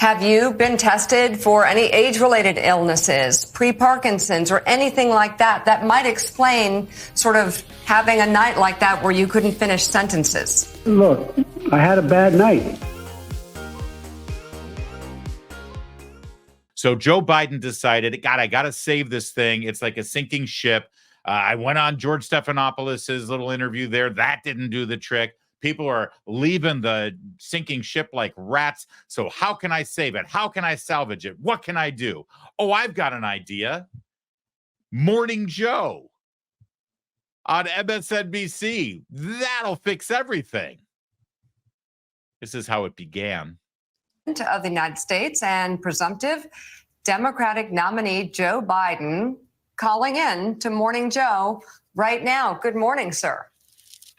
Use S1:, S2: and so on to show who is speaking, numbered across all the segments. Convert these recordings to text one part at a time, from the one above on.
S1: Have you been tested for any age-related illnesses, pre-Parkinson's, or anything like that that might explain sort of having a night like that where you couldn't finish sentences?
S2: Look, I had a bad night.
S3: So Joe Biden decided, God, I got to save this thing. It's like a sinking ship. I went on George Stephanopoulos' little interview there. That didn't do the trick. People are leaving the sinking ship like rats. So how can I save it? How can I salvage it? What can I do? Oh, I've got an idea. Morning Joe on MSNBC. That'll fix everything. This is how it began.
S1: Of the United States and presumptive Democratic nominee Joe Biden calling in to Morning Joe right now. Good morning, sir.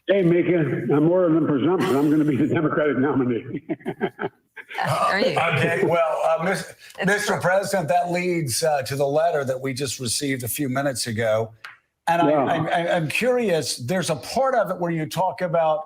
S2: Hey, Mika, I'm more than presumption. I'm going to be the Democratic nominee.
S1: There you go.
S4: Okay, well, Mr. President, that leads to the letter that we just received a few minutes ago. And I'm curious, there's a part of it where you talk about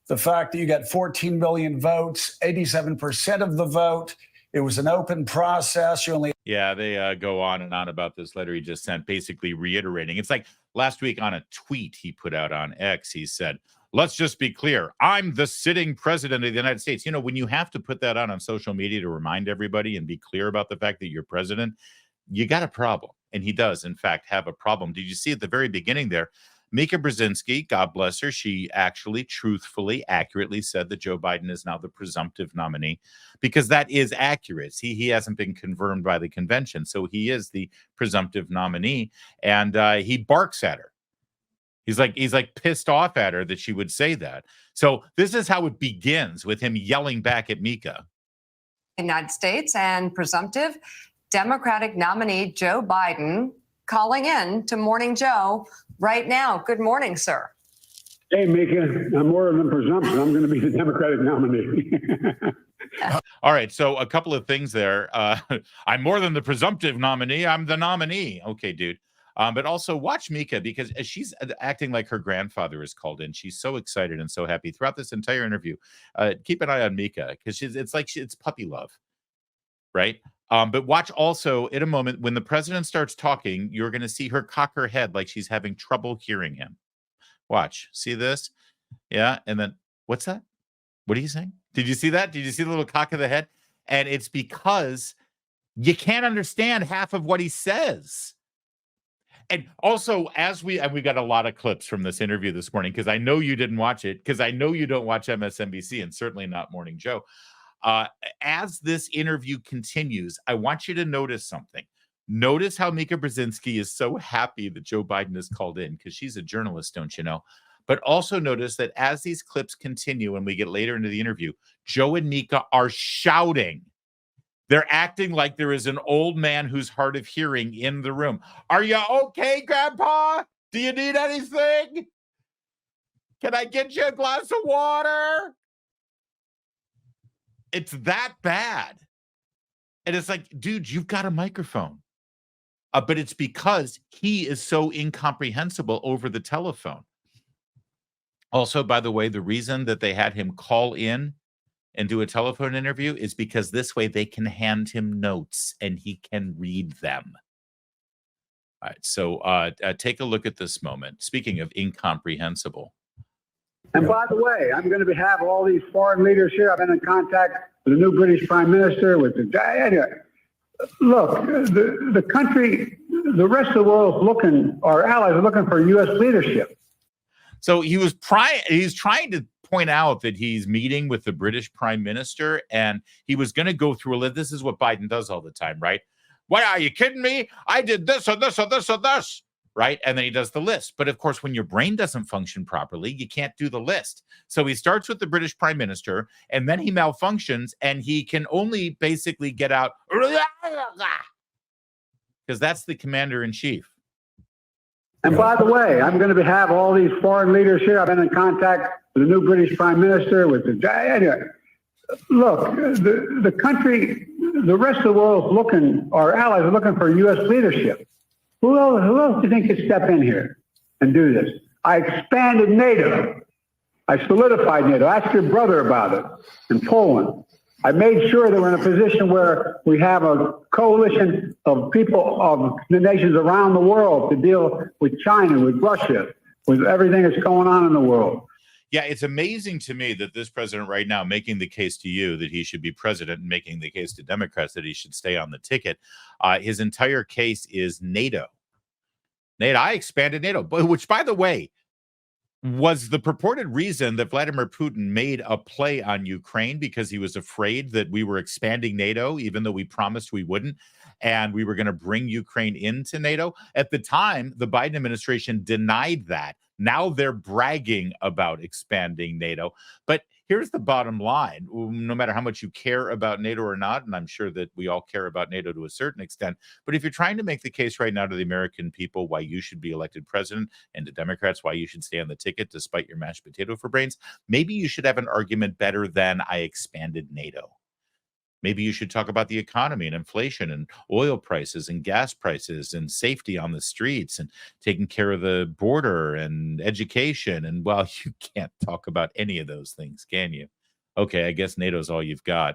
S4: the fact that you got 14 million votes, 87% of the vote. It was an open process. You only.
S3: Yeah, they go on and on about this letter he just sent, basically reiterating. It's like last week on a tweet he put out on X, he said, let's just be clear. I'm the sitting president of the United States. You know, when you have to put that out on social media to remind everybody and be clear about the fact that you're president, you got a problem. And he does, in fact, have a problem. Did you see at the very beginning there, Mika Brzezinski, God bless her, she actually truthfully, accurately said that Joe Biden is now the presumptive nominee, because that is accurate. He hasn't been confirmed by the convention, so he is the presumptive nominee, and he barks at her. He's like pissed off at her that she would say that. So this is how it begins, with him yelling back at Mika.
S1: United States and presumptive Democratic nominee Joe Biden calling in to Morning Joe right now. Good morning, sir.
S2: Hey, Mika, I'm more than presumption. I'm going to be the Democratic nominee.
S3: All right, so a couple of things there. I'm more than the presumptive nominee. I'm the nominee. Okay, dude. But also watch Mika, because as she's acting like her grandfather is called in. She's so excited and so happy throughout this entire interview. Keep an eye on Mika, because it's puppy love, right? But watch also in a moment when the president starts talking, you're going to see her cock her head like she's having trouble hearing him. Watch. See this? Yeah. And then what's that? What are you saying? Did you see that? Did you see the little cock of the head? And it's because you can't understand half of what he says. And also, we got a lot of clips from this interview this morning, because I know you didn't watch it, because I know you don't watch MSNBC, and certainly not Morning Joe. As this interview continues, I want you to notice something. Notice how Mika Brzezinski is so happy that Joe Biden is called in, because she's a journalist, don't you know? But also notice that as these clips continue and we get later into the interview, Joe and Mika are shouting. They're acting like there is an old man who's hard of hearing in the room. Are you okay, Grandpa? Do you need anything? Can I get you a glass of water? It's that bad. And it's like, dude, you've got a microphone. But it's because he is so incomprehensible over the telephone. Also, by the way, the reason that they had him call in and do a telephone interview is because this way they can hand him notes and he can read them. All right, so take a look at this moment. Speaking of incomprehensible.
S2: And by the way, I'm going to have all these foreign leaders here. I've been in contact with the new British Prime Minister, with the look, the country, the rest of the world is looking, our allies are looking for U.S. leadership.
S3: So he's trying to point out that he's meeting with the British Prime Minister, and he was going to go through a list. This is what Biden does all the time, right? What, are you kidding me? I did this or this or this or this. Right? And then he does the list. But of course, when your brain doesn't function properly, you can't do the list. So he starts with the British Prime Minister, and then he malfunctions, and he can only basically get out, because that's the commander-in-chief.
S2: And by the way, I'm going to have all these foreign leaders here. I've been in contact with the new British Prime Minister, with the look, the country, the rest of the world is looking, our allies are looking for U.S. leadership. Who else do you think could step in here and do this? I expanded NATO. I solidified NATO. Ask your brother about it in Poland. I made sure that we're in a position where we have a coalition of people of the nations around the world to deal with China, with Russia, with everything that's going on in the world.
S3: Yeah, it's amazing to me that this president right now making the case to you that he should be president and making the case to Democrats that he should stay on the ticket. His entire case is NATO. I expanded NATO, which, by the way, was the purported reason that Vladimir Putin made a play on Ukraine because he was afraid that we were expanding NATO, even though we promised we wouldn't, and we were going to bring Ukraine into NATO. At the time, the Biden administration denied that. Now they're bragging about expanding NATO. But here's the bottom line. No matter how much you care about NATO or not, and I'm sure that we all care about NATO to a certain extent, but if you're trying to make the case right now to the American people why you should be elected president and to Democrats why you should stay on the ticket despite your mashed potato for brains, maybe you should have an argument better than I expanded NATO. Maybe you should talk about the economy and inflation and oil prices and gas prices and safety on the streets and taking care of the border and education. And, well, you can't talk about any of those things, can you? Okay, I guess NATO's all you've got.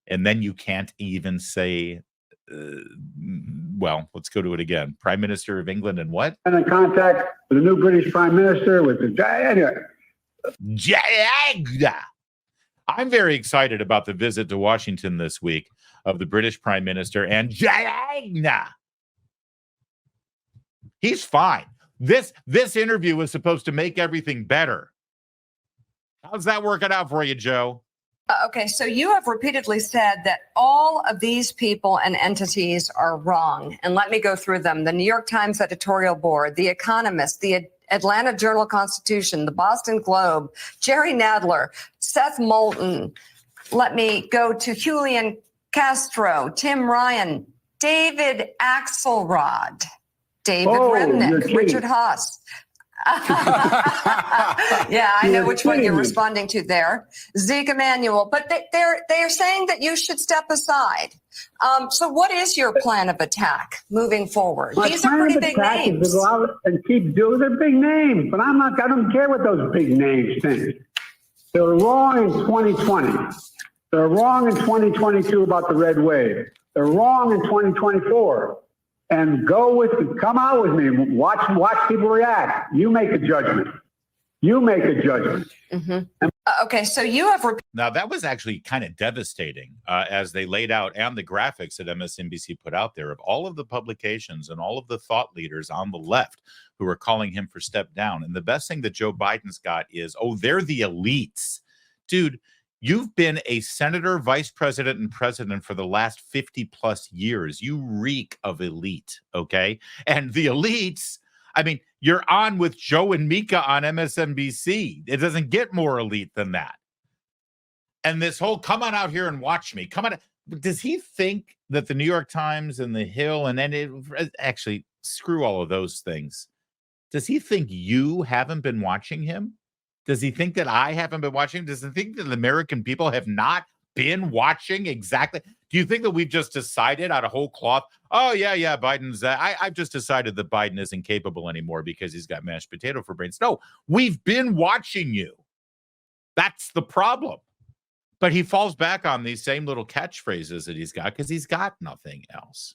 S3: And then you can't even say, well, let's go to it again. Prime Minister of England and what?
S2: And in contact with the new British Prime Minister, with the... Anyway.
S3: I'm very excited about the visit to Washington this week of the British Prime Minister and China. He's fine. This interview was supposed to make everything better. How's that working out for you, Joe?
S1: Okay, so you have repeatedly said that all of these people and entities are wrong. And let me go through them. The New York Times editorial board, The Economist, the Atlanta Journal-Constitution, the Boston Globe, Jerry Nadler, Seth Moulton. Let me go to Julian Castro, Tim Ryan, David Axelrod, David Remnick, Richard Haas. Yeah, I know which one you're responding to there. Zeke Emanuel. But they're saying that you should step aside. So what is your plan of attack moving forward? These are pretty big names.
S2: To go out and keep doing their big names, but I don't care what those big names think. They were wrong in 2020. They're wrong in 2022 about the red wave. They're wrong in 2024. And come out with me. Watch people react. You make a judgment.
S1: Mm-hmm. Okay, so you have...
S3: Now, that was actually kind of devastating as they laid out, and the graphics that MSNBC put out there of all of the publications and all of the thought leaders on the left who are calling him for step down. And the best thing that Joe Biden's got is, they're the elites. Dude, you've been a senator, vice president, and president for the last 50 plus years. You reek of elite, okay? And the elites, I mean, you're on with Joe and Mika on MSNBC. It doesn't get more elite than that. And this whole, come on out here and watch me. Come on. Does he think that the New York Times and the Hill actually, screw all of those things. Does he think you haven't been watching him? Does he think that I haven't been watching? Does he think that the American people have not been watching exactly? Do you think that we've just decided out of whole cloth, Biden's, I've just decided that Biden isn't capable anymore because he's got mashed potato for brains? No, we've been watching you. That's the problem. But he falls back on these same little catchphrases that he's got because he's got nothing else.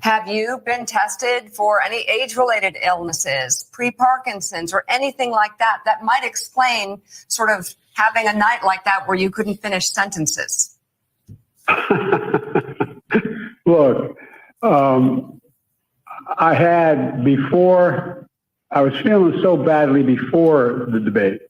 S1: Have you been tested for any age-related illnesses, pre-Parkinson's, or anything like that that might explain sort of having a night like that where you couldn't finish sentences?
S2: Look, I had before, I was feeling so badly before the debate.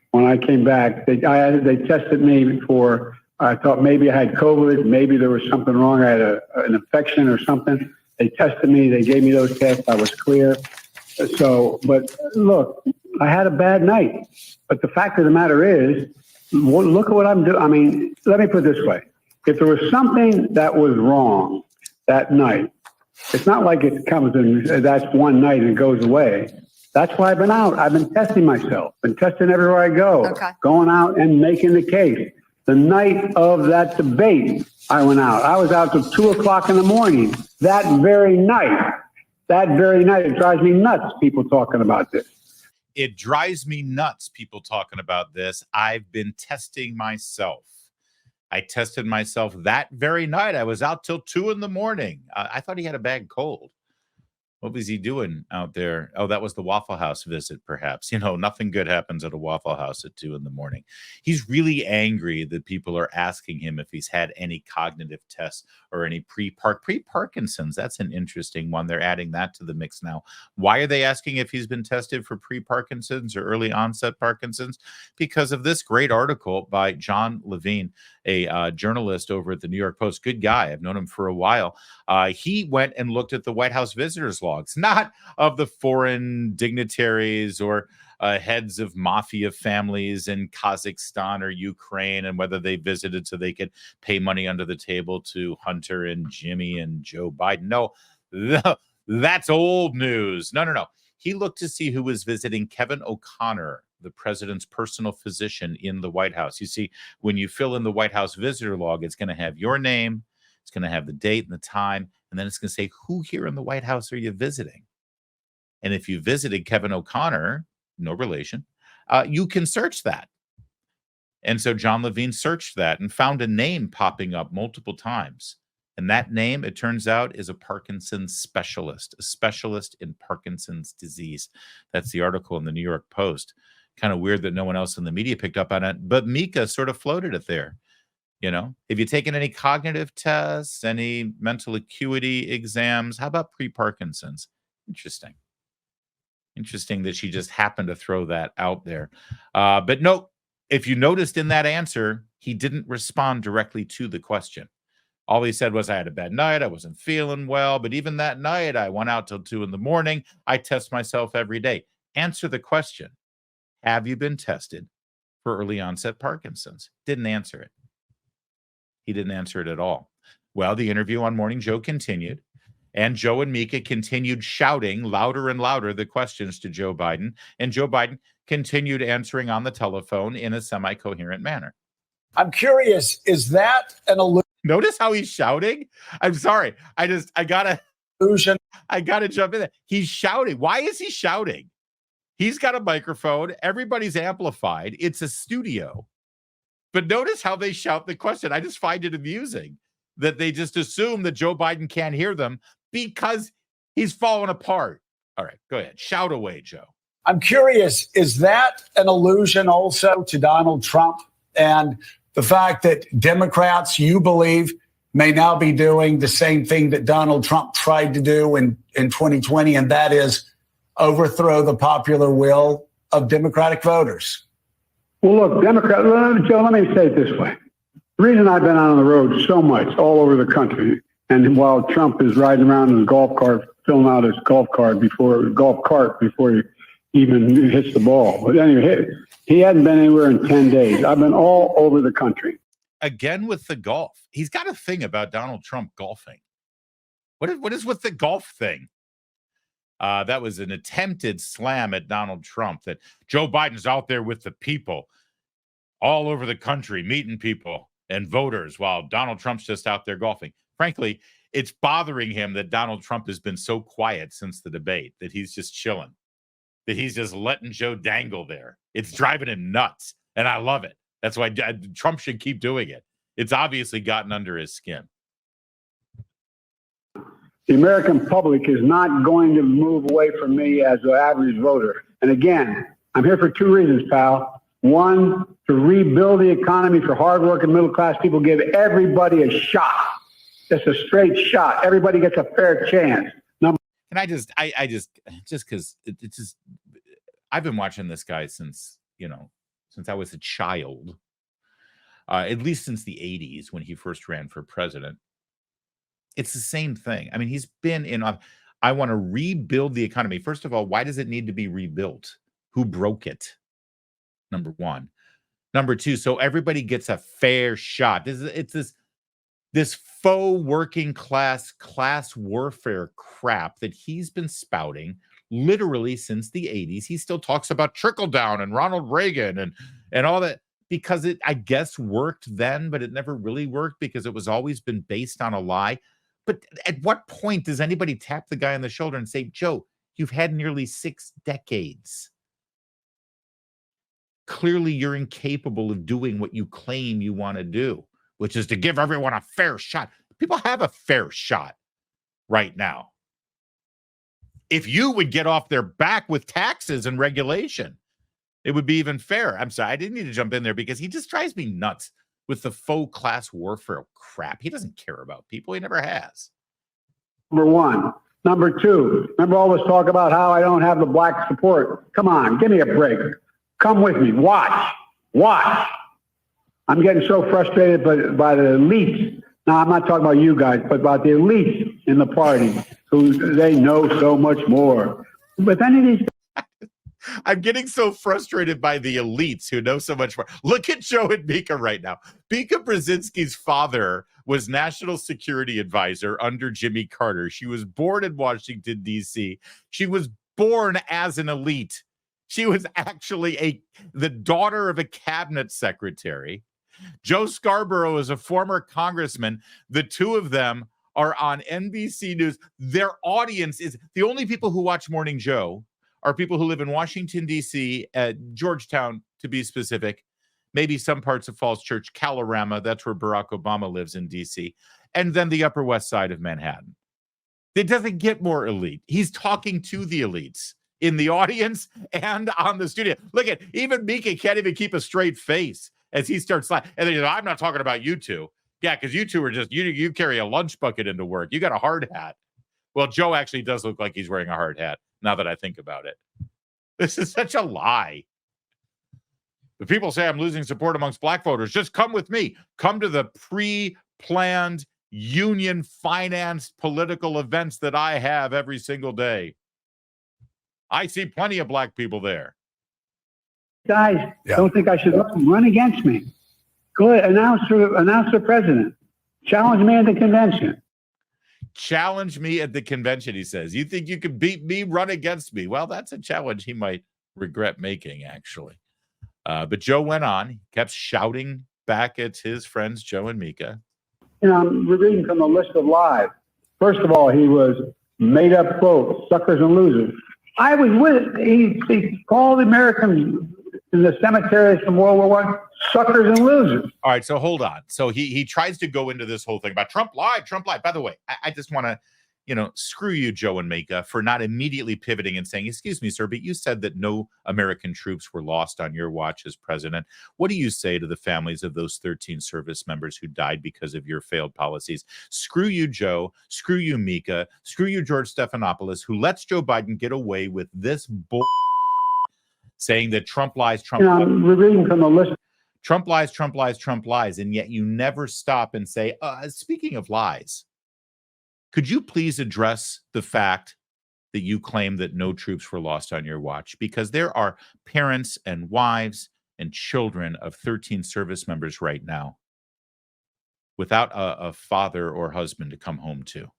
S2: When I came back, they tested me for, I thought maybe I had COVID, maybe there was something wrong. I had an infection or something. They tested me, they gave me those tests, I was clear. So, but look, I had a bad night. But the fact of the matter is, look at what I'm doing. I mean, let me put it this way. If there was something that was wrong that night, it's not like it comes and that's one night and it goes away. That's why I've been out. I've been testing myself, been testing everywhere I go, going out and making the case. The night of that debate, I went out. I was out till 2:00 in the morning that very night. It drives me nuts, people talking about this.
S3: It drives me nuts, people talking about this. I've been testing myself. I tested myself that very night. I was out till 2 in the morning. I thought he had a bad cold. What was he doing out there? Oh, that was the Waffle House visit, perhaps. Nothing good happens at a Waffle House at 2 in the morning. He's really angry that people are asking him if he's had any cognitive tests or any pre-Parkinson's. That's an interesting one. They're adding that to the mix now. Why are they asking if he's been tested for pre-Parkinson's or early onset Parkinson's? Because of this great article by John Levine, a journalist over at the New York Post. Good guy. I've known him for a while. He went and looked at the White House visitors logs, not of the foreign dignitaries or heads of mafia families in Kazakhstan or Ukraine and whether they visited so they could pay money under the table to Hunter and Jimmy and Joe Biden. No, that's old news. No. He looked to see who was visiting Kevin O'Connor, the president's personal physician in the White House. You see, when you fill in the White House visitor log, it's going to have your name, it's going to have the date and the time, and then it's going to say, who here in the White House are you visiting? And if you visited Kevin O'Connor, no relation, you can search that. And so John Levine searched that and found a name popping up multiple times. And that name, it turns out, is a Parkinson's specialist, a specialist in Parkinson's disease. That's the article in the New York Post. Kind of weird that no one else in the media picked up on it, but Mika sort of floated it there. Have you taken any cognitive tests, any mental acuity exams? How about pre-Parkinson's? Interesting that she just happened to throw that out there. But no, if you noticed in that answer, he didn't respond directly to the question. All he said was, I had a bad night. I wasn't feeling well. But even that night, I went out till 2 in the morning. I test myself every day. Answer the question. Have you been tested for early onset Parkinson's? Didn't answer it. He didn't answer it at all. Well, the interview on Morning Joe continued, and Joe and Mika continued shouting louder and louder the questions to Joe Biden, and Joe Biden continued answering on the telephone in a semi-coherent manner.
S4: I'm curious, is that an illusion?
S3: Notice how he's shouting? I'm sorry. I gotta jump in there. He's shouting. Why is he shouting? He's got a microphone. Everybody's amplified. It's a studio. But notice how they shout the question. I just find it amusing that they just assume that Joe Biden can't hear them because he's falling apart. All right, go ahead. Shout away, Joe.
S4: I'm curious, is that an allusion also to Donald Trump and the fact that Democrats, you believe, may now be doing the same thing that Donald Trump tried to do in 2020, and that is overthrow the popular will of Democratic voters?
S2: Well, look, Joe, let me say it this way. The reason I've been out on the road so much all over the country, and while Trump is riding around in his golf cart, filling out his golf cart before he even hits the ball. But anyway, he hadn't been anywhere in 10 days. I've been all over the country.
S3: Again with the golf. He's got a thing about Donald Trump golfing. What is with the golf thing? That was an attempted slam at Donald Trump, that Joe Biden's out there with the people all over the country, meeting people and voters while Donald Trump's just out there golfing. Frankly, it's bothering him that Donald Trump has been so quiet since the debate, that he's just chilling, that he's just letting Joe dangle there. It's driving him nuts, and I love it. That's why Trump should keep doing it. It's obviously gotten under his skin.
S2: The American public is not going to move away from me as an average voter. And again, I'm here for 2 reasons, pal. One, to rebuild the economy for hardworking middle-class people, give everybody a shot. Just a straight shot. Everybody gets a fair chance.
S3: And I've been watching this guy since I was a child, at least since the 80s when he first ran for president. It's the same thing. I mean, he's been in, I want to rebuild the economy. First of all, why does it need to be rebuilt? Who broke it? Number one. Number two, so everybody gets a fair shot. It's this faux working class warfare crap that he's been spouting literally since the 80s. He still talks about trickle down and Ronald Reagan and all that, because it, I guess, worked then, but it never really worked because it was always been based on a lie. But at what point does anybody tap the guy on the shoulder and say, Joe, you've had nearly 6 decades. Clearly, you're incapable of doing what you claim you want to do. which is to give everyone a fair shot. People have a fair shot right now. If you would get off their back with taxes and regulation, it would be even fair. I'm sorry, I didn't need to jump in there because he just drives me nuts with the faux class warfare crap. He doesn't care about people. He never has.
S2: Number one. Number two, remember all this talk about how I don't have the black support? Come on, give me a break. Come with me. Watch. I'm getting so frustrated by the elites. Now, I'm not talking about you guys, but about the elites in the party who they know so much more. But then it is.
S3: I'm getting so frustrated by the elites who know so much more. Look at Joe and Mika right now. Mika Brzezinski's father was national security advisor under Jimmy Carter. She was born in Washington, D.C. She was born as an elite. She was actually the daughter of a cabinet secretary. Joe Scarborough is a former congressman. The two of them are on NBC News. Their audience is the only people who watch Morning Joe are people who live in Washington, D.C., Georgetown, to be specific, maybe some parts of Falls Church, Kalorama, that's where Barack Obama lives in D.C., and then the Upper West Side of Manhattan. It doesn't get more elite. He's talking to the elites in the audience and on the studio. Look at, even Mika can't even keep a straight face as he starts laughing. And then, I'm not talking about you two. Yeah, because you two are just, you carry a lunch bucket into work. You got a hard hat. Well, Joe actually does look like he's wearing a hard hat, now that I think about it. This is such a lie. The people say I'm losing support amongst black voters. Just come with me. Come to the pre-planned, union-financed political events that I have every single day. I see plenty of black people there.
S2: Guys, don't think I should run against me. Go ahead, announce the president. Challenge me at the convention.
S3: Challenge me at the convention, he says. You think you can beat me, run against me? Well, that's a challenge he might regret making, actually. But Joe went on. He kept shouting back at his friends, Joe and Mika.
S2: I'm reading from the list of lies. First of all, he was made up quote, suckers and losers. I was with it. He called the Americans in the cemeteries from World War I suckers and losers.
S3: All right, so hold on. So he tries to go into this whole thing about Trump lied. By the way, I just want to, screw you, Joe and Mika, for not immediately pivoting and saying, excuse me, sir, but you said that no American troops were lost on your watch as president. What do you say to the families of those 13 service members who died because of your failed policies? Screw you, Joe. Screw you, Mika. Screw you, George Stephanopoulos, who lets Joe Biden get away with this bull saying that Trump lies, Trump lies.
S2: We're reading from the list.
S3: Trump lies, Trump lies, Trump lies. And yet you never stop and say, speaking of lies, could you please address the fact that you claim that no troops were lost on your watch? Because there are parents and wives and children of 13 service members right now without a father or husband to come home to.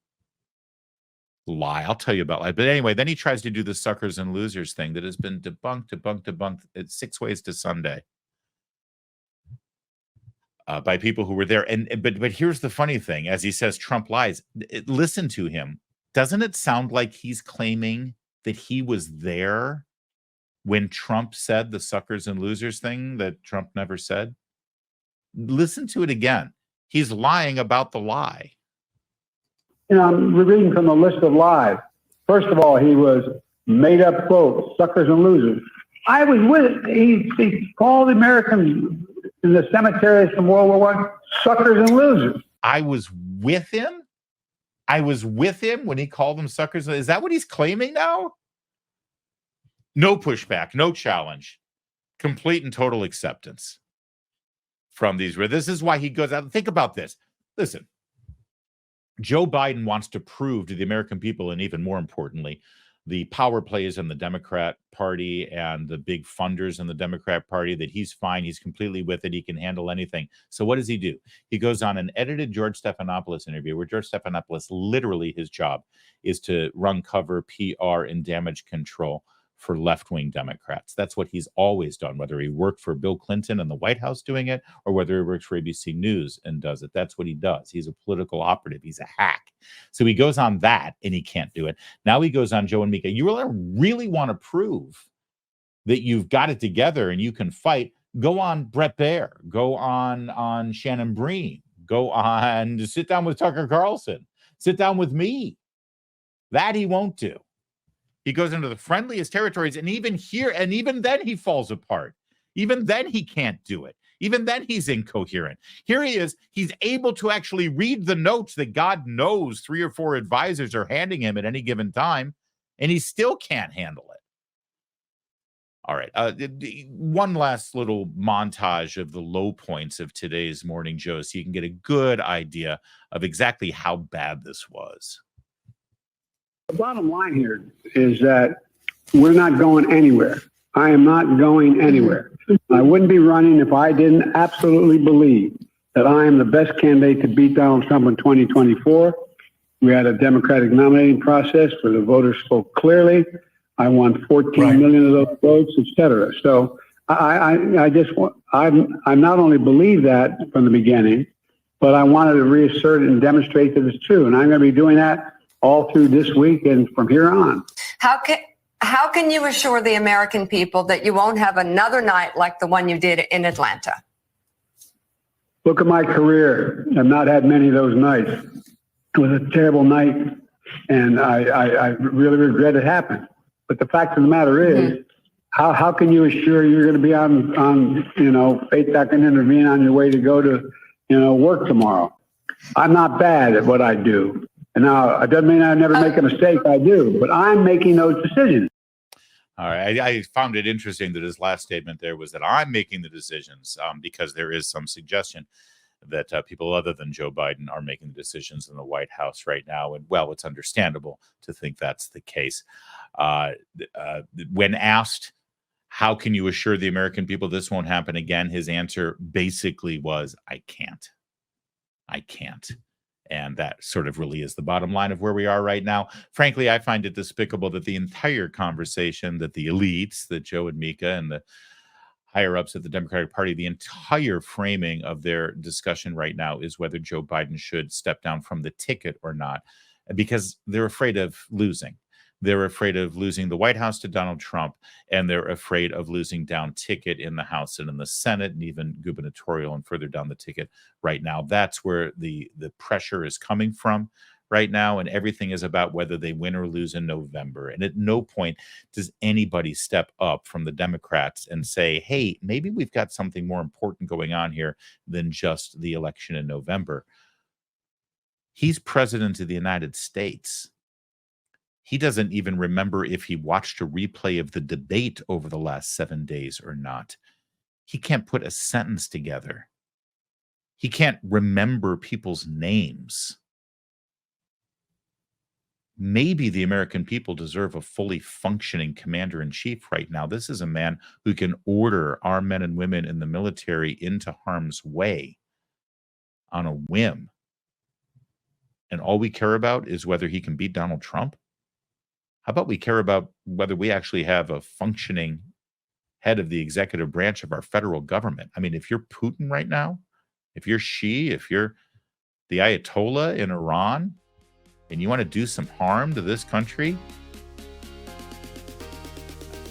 S3: Lie. I'll tell you about lie. But anyway, then he tries to do the suckers and losers thing that has been debunked. It's 6 ways to Sunday. By people who were there. But here's the funny thing. As he says, Trump lies. Listen to him. Doesn't it sound like he's claiming that he was there when Trump said the suckers and losers thing that Trump never said? Listen to it again. He's lying about the lie.
S2: We're reading from the list of lies. First of all, he was made up quote, suckers and losers. I was with it. He called the Americans in the cemeteries from World War I suckers and losers.
S3: I was with him? I was with him when he called them suckers? Is that what he's claiming now? No pushback, no challenge. Complete and total acceptance from these. This is why he goes out. Think about this. Listen, Joe Biden wants to prove to the American people, and even more importantly, the power plays in the Democrat Party and the big funders in the Democrat Party, that he's fine. He's completely with it. He can handle anything. So what does he do? He goes on an edited George Stephanopoulos interview where George Stephanopoulos, literally his job is to run cover, PR, and damage control for left-wing Democrats. That's what he's always done, whether he worked for Bill Clinton in the White House doing it or whether he works for ABC News and does it. That's what he does. He's a political operative. He's a hack. So he goes on that and he can't do it. Now he goes on Joe and Mika. You really want to prove that you've got it together and you can fight? Go on Brett Baer. Go on Shannon Bream. go on to sit down with Tucker Carlson, sit down with me. That he won't do. He goes into the friendliest territories, and even then he falls apart. Even then he can't do it. Even then he's incoherent. Here he is. He's able to actually read the notes that God knows 3 or 4 advisors are handing him at any given time, and he still can't handle it. All right. One last little montage of the low points of today's morning, Joe, so you can get a good idea of exactly how bad this was.
S2: The bottom line here is that we're not going anywhere. I am not going anywhere. I wouldn't be running if I didn't absolutely believe that I am the best candidate to beat Donald Trump in 2024. We had a Democratic nominating process where the voters spoke clearly. I won 14 million of those votes, et cetera. So I just want, I not only believe that from the beginning, but I wanted to reassert it and demonstrate that it's true. And I'm going to be doing that all through this week and from here on.
S1: How can you assure the American people that you won't have another night like the one you did in Atlanta?
S2: Look at my career. I've not had many of those nights. It was a terrible night, and I really regret it happened. But the fact of the matter is, how can you assure you're going to be on faith that can intervene on your way to go to work tomorrow? I'm not bad at what I do. And now, it doesn't mean I never make a mistake. I do, but I'm making those decisions.
S3: All right. I found it interesting that his last statement there was that I'm making the decisions, because there is some suggestion that people other than Joe Biden are making the decisions in the White House right now. And, well, it's understandable to think that's the case. When asked, how can you assure the American people this won't happen again, his answer basically was, I can't. And that sort of really is the bottom line of where we are right now. Frankly, I find it despicable that the entire conversation, that the elites, that Joe and Mika and the higher ups at the Democratic Party, the entire framing of their discussion right now is whether Joe Biden should step down from the ticket or not, because they're afraid of losing. They're afraid of losing the White House to Donald Trump, and they're afraid of losing down ticket in the House and in the Senate, and even gubernatorial and further down the ticket right now. That's where the pressure is coming from right now, and everything is about whether they win or lose in November. And at no point does anybody step up from the Democrats and say, hey, maybe we've got something more important going on here than just the election in November. He's president of the United States. He doesn't even remember if he watched a replay of the debate over the last 7 days or not. He can't put a sentence together. He can't remember people's names. Maybe the American people deserve a fully functioning commander-in-chief right now. This is a man who can order our men and women in the military into harm's way on a whim. And all we care about is whether he can beat Donald Trump? How about we care about whether we actually have a functioning head of the executive branch of our federal government? I mean, if you're Putin right now, if you're Xi, if you're the Ayatollah in Iran, and you want to do some harm to this country,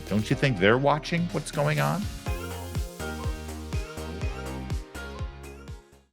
S3: don't you think they're watching what's going on?